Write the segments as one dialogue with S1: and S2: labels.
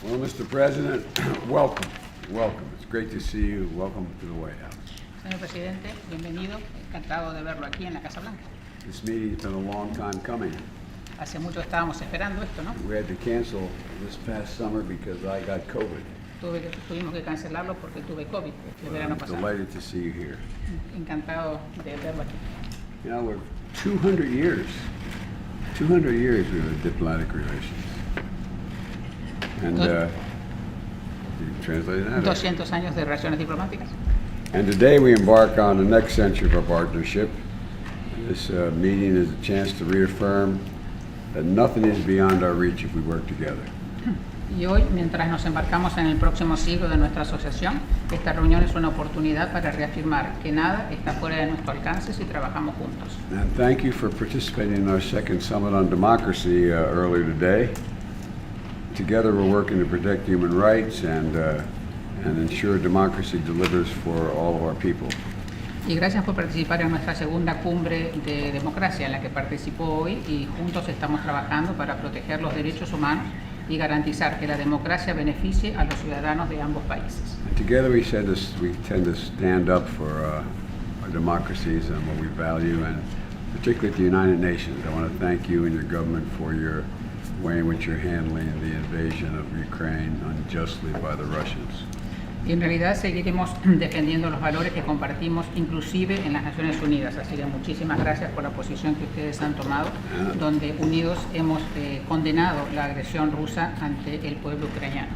S1: Well, Mr. President, welcome. Welcome. It's great to see you. Welcome to the White House.
S2: Señor presidente, bienvenido. Encantado de verlo aquí en la Casa Blanca.
S1: This meeting's been a long time coming.
S2: Hace mucho estábamos esperando esto, ¿no?
S1: We had to cancel this past summer because I got COVID.
S2: Tuvimos que cancelarlo porque tuve COVID el verano
S1: I'm
S2: pasado.
S1: delighted to see you here.
S2: Encantado de verlo aquí.
S1: You know, we're 200 years we have diplomatic relations. And, you translated that?
S2: 200 años de relaciones diplomáticas.
S1: And today we embark on the next century of our partnership. This meeting is a chance to reaffirm that nothing is beyond our reach if we work together.
S2: Y hoy, mientras nos embarcamos en el próximo siglo de nuestra asociación, esta reunión es una oportunidad para reafirmar que nada está fuera de nuestro alcance si trabajamos juntos.
S1: And thank you for participating in our second Summit on Democracy earlier today. Together we're working to protect human rights and ensure democracy delivers for all of our people.
S2: Y gracias por participar en nuestra segunda cumbre de democracia en la que participo hoy, y juntos estamos trabajando para proteger los derechos humanos y garantizar que la democracia beneficie a los ciudadanos de ambos países.
S1: And together we tend to stand up for our democracies and what we value, and particularly at the United Nations. I want to thank you and your government for your way in which you're handling the invasion of Ukraine unjustly by the Russians.
S2: Y en realidad seguiremos defendiendo los valores que compartimos, inclusive en las Naciones Unidas. Así que muchísimas gracias por la posición que ustedes han tomado, donde unidos hemos condenado la agresión rusa ante el pueblo ucraniano.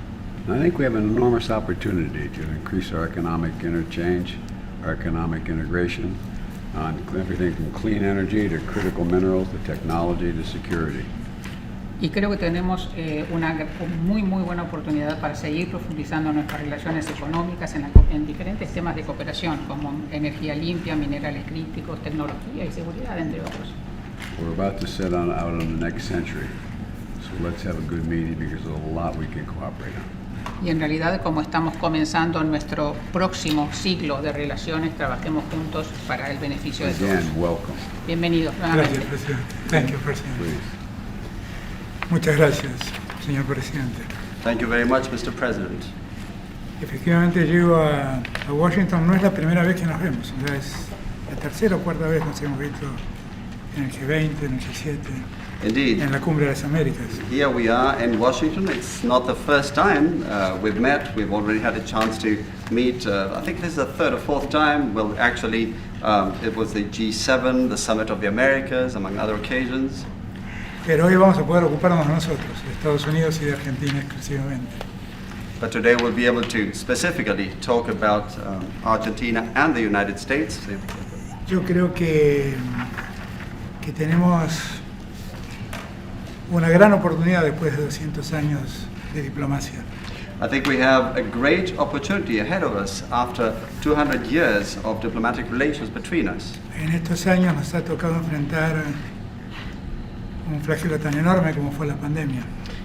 S1: I think we have an enormous opportunity to increase our economic interchange, our economic integration, on everything from clean energy to critical minerals to technology to security.
S2: Y creo que tenemos una muy buena oportunidad para seguir profundizando nuestras relaciones económicas en diferentes temas de cooperación, como energía limpia, minerales críticos, tecnología y seguridad, entre otros.
S1: We're about to set out on the next century, so let's have a good meeting because there's a lot we can cooperate on.
S2: Y en realidad, como estamos comenzando nuestro próximo siglo de relaciones, trabajemos juntos para el beneficio de todos.
S1: Again, welcome.
S2: Bienvenidos nuevamente.
S3: Gracias, presidente. Thank you, presidente.
S1: Please.
S3: Muchas gracias, señor presidente.
S4: Thank you very much, Mr. President.
S3: Efectivamente, llego a Washington, no es la primera vez que nos vemos, ya es la tercera o cuarta vez nos hemos visto en el G20, en el G7,
S4: Indeed.
S3: en la Cumbre de las Américas.
S4: Here we are in Washington. It's not the first time we've met. We've already had a chance to meet. I think this is the third or fourth time. Well, actually, it was the G7, the Summit of the Americas, among other occasions.
S3: Pero hoy vamos a poder ocuparnos nosotros, de Estados Unidos y de Argentina exclusivamente.
S4: But today we'll be able to specifically talk about Argentina and the United States.
S3: Yo creo que tenemos una gran oportunidad después de 200 años de diplomacia.
S4: I think we have a great opportunity ahead of us after 200 years of diplomatic relations between us.
S3: En estos años nos ha tocado enfrentar un flagelo tan enorme como fue la pandemia.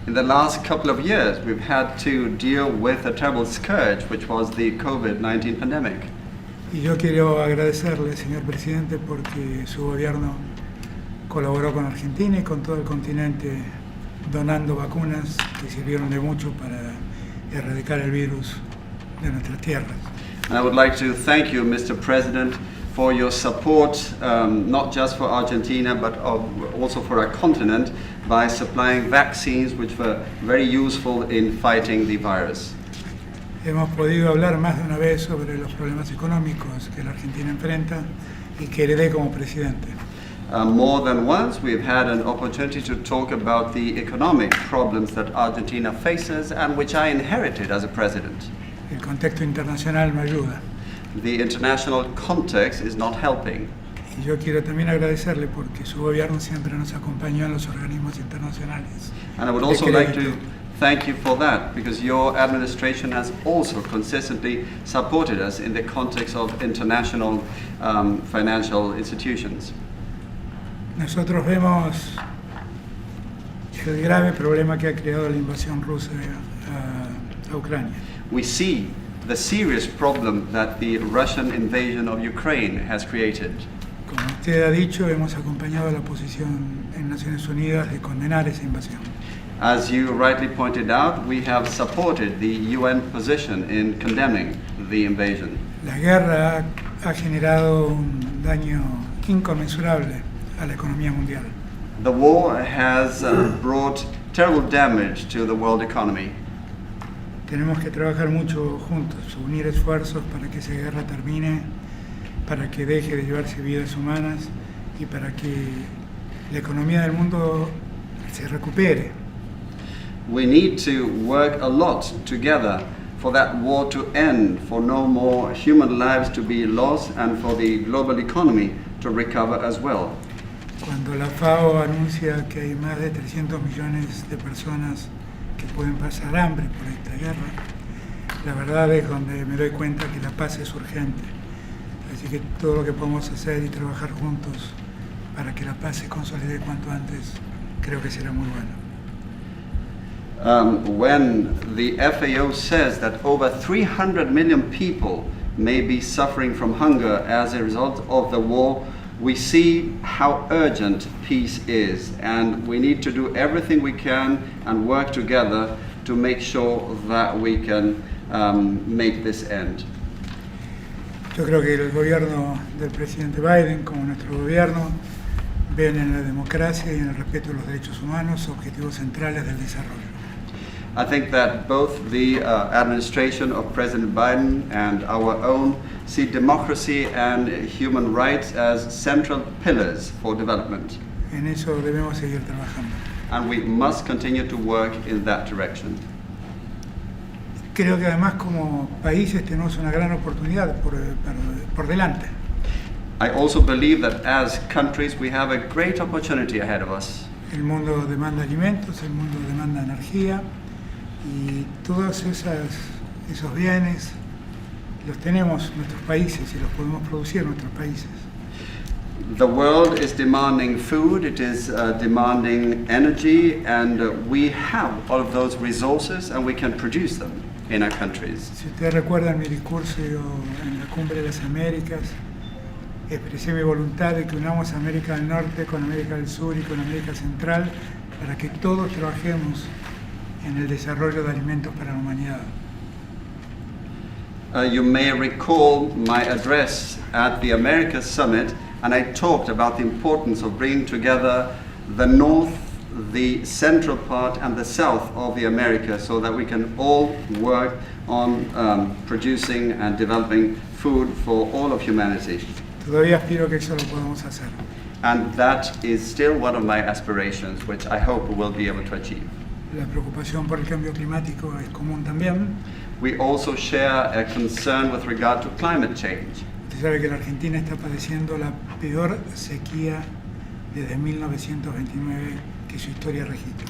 S4: In the last couple of years, we've had to deal with a terrible scourge, which was the COVID-19 pandemic.
S3: Y yo quiero agradecerle, señor presidente, porque su gobierno colaboró con Argentina y con todo el continente donando vacunas que sirvieron de mucho para erradicar el virus de nuestras tierras.
S4: And I would like to thank you, Mr. President, for your support, not just for Argentina, but also for our continent, by supplying vaccines which were very useful in fighting the virus.
S3: Hemos podido hablar más de una vez sobre los problemas económicos que la Argentina enfrenta y que heredé como presidente.
S4: More than once, we've had an opportunity to talk about the economic problems that Argentina faces and which I inherited as a president.
S3: El contexto internacional me ayuda.
S4: The international context is not helping.
S3: Y yo quiero también agradecerle porque su gobierno siempre nos acompañó en los organismos internacionales.
S4: And I would also like to thank you for that, because your administration has also consistently supported us in the context of international financial institutions.
S3: Nosotros vemos el grave problema que ha creado la invasión rusa a Ucrania.
S4: We see the serious problem that the Russian invasion of Ukraine has created.
S3: Como usted ha dicho, hemos acompañado la posición en Naciones Unidas de condenar esa invasión.
S4: As you rightly pointed out, we have supported the UN position in condemning the invasion.
S3: La guerra ha generado un daño inconmensurable a la economía mundial.
S4: The war has brought terrible damage to the world economy.
S3: Tenemos que trabajar mucho juntos, unir esfuerzos para que esa guerra termine, para que deje de llevarse vidas humanas y para que la economía del mundo se recupere.
S4: We need to work a lot together for that war to end, for no more human lives to be lost, and for the global economy to recover as well.
S3: Cuando la FAO anuncia que hay más de 300 millones de personas que pueden pasar hambre por esta guerra, la verdad es donde me doy cuenta que la paz es urgente. Así que todo lo que podamos hacer y trabajar juntos para que la paz se consolide cuanto antes, creo que será muy bueno.
S4: When the FAO says that over 300 million people may be suffering from hunger as a result of the war, we see how urgent peace is, and we need to do everything we can and work together to make sure that we can make this end.
S3: Yo creo que el gobierno del presidente Biden, como nuestro gobierno, ven en la democracia y en el respeto de los derechos humanos objetivos centrales del desarrollo.
S4: I think that both the administration of President Biden and our own see democracy and human rights as central pillars for development.
S3: En eso debemos seguir trabajando.
S4: And we must continue to work in that direction.
S3: Creo que además como países tenemos una gran oportunidad por delante.
S4: I also believe that as countries we have a great opportunity ahead of us.
S3: El mundo demanda alimentos, el mundo demanda energía y todos esos bienes los tenemos en nuestros países y los podemos producir en nuestros países.
S4: The world is demanding food, it is demanding energy, and we have all of those resources and we can produce them in our countries.
S3: Si ustedes recuerdan mi discurso en la Cumbre de las Américas, expresé mi voluntad de que unamos América del Norte con América del Sur y con América Central para que todos trabajemos en el desarrollo de alimentos para la humanidad.
S4: You may recall my address at the Americas Summit, and I talked about the importance of bringing together the North, the central part, and the South of the Americas so that we can all work on producing and developing food for all of humanity.
S3: Todavía aspiro que eso lo podamos hacer.
S4: And that is still one of my aspirations, which I hope we will be able to achieve.
S3: La preocupación por el cambio climático es común también.
S4: We also share a concern with regard to climate change.
S3: Usted sabe que la Argentina está padeciendo la peor sequía desde 1929 que su historia registra.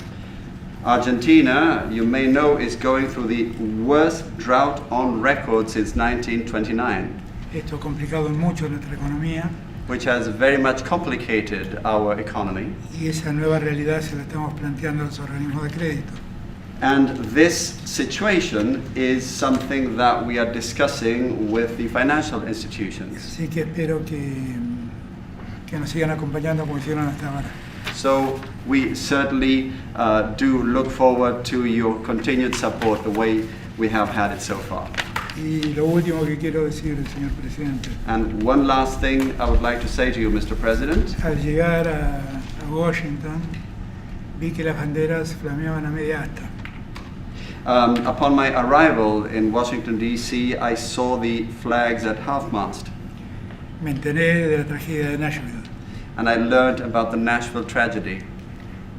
S4: Argentina, you may know, is going through the worst drought on record since 1929.
S3: Esto ha complicado mucho nuestra economía.
S4: Which has very much complicated our economy.
S3: Y esa nueva realidad se la estamos planteando a los organismos de crédito.
S4: And this situation is something that we are discussing with the financial institutions.
S3: Así que espero que nos sigan acompañando como hicieron hasta ahora.
S4: So we certainly do look forward to your continued support the way we have had it so far.
S3: Y lo último que quiero decir, señor presidente.
S4: And one last thing I would like to say to you, Mr. President.
S3: Al llegar a Washington, vi que las banderas flameaban a media asta.
S4: Upon my arrival in Washington, D.C., I saw the flags at half-mast.
S3: Me enteré de la tragedia de Nashville.
S4: And I learned about the Nashville tragedy.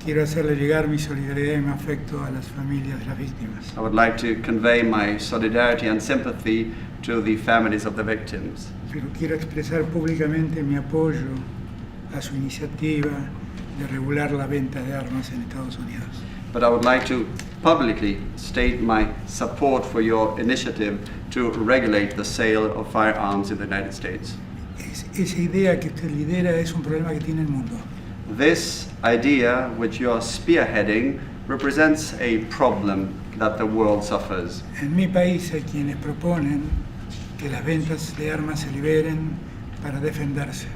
S3: Quiero hacerle llegar mi solidaridad y mi afecto a las familias de las víctimas.
S4: I would like to convey my solidarity and sympathy to the families of the victims.
S3: Pero quiero expresar públicamente mi apoyo a su iniciativa de regular la venta de armas en Estados Unidos.
S4: But I would like to publicly state my support for your initiative to regulate the sale of firearms in the United States.
S3: Esa idea que usted lidera es un problema que tiene el mundo.
S4: This idea, which you are spearheading, represents a problem that the world suffers.
S3: En mi país hay quienes proponen que las ventas de armas se liberen para defenderse.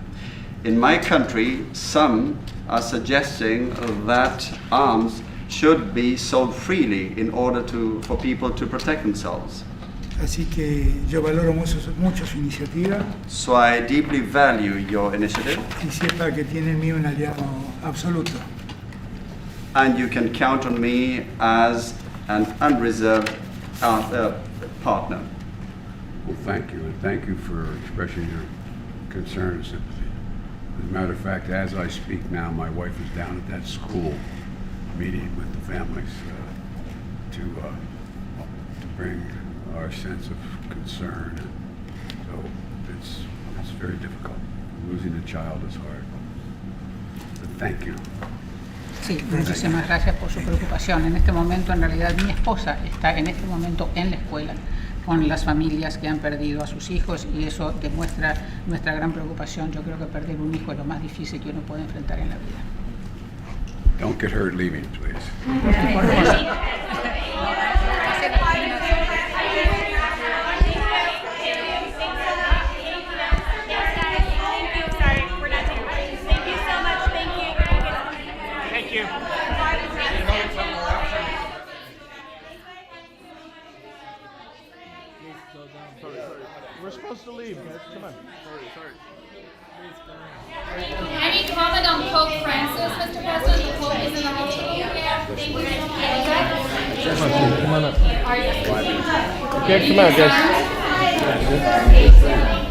S4: In my country, some are suggesting that arms should be sold freely in order for people to protect themselves.
S3: Así que yo valoro mucho su iniciativa
S4: So I deeply value your initiative,
S3: y sepa que tiene en mí un aliado absoluto.
S4: and you can count on me as an unreserved partner.
S1: Well, thank you, and thank you for expressing your concern and sympathy. As a matter of fact, as I speak now, my wife is down at that school meeting with the families to bring our sense of concern. So it's very difficult. Losing a child is hard. But thank you.
S2: Sí, muchísimas gracias por su preocupación. En este momento, en realidad, mi esposa está en este momento en la escuela con las familias que han perdido a sus hijos y eso demuestra nuestra gran preocupación. Yo creo que perder un hijo es lo más difícil que uno puede enfrentar en la vida.
S1: Don't get hurt leaving, please.
S5: We're supposed to leave, guys. Come on.
S6: Any comment on Pope Francis, Mr. President? The Pope is in the hall. Thank you.
S5: Come on up. Okay, come on, guys.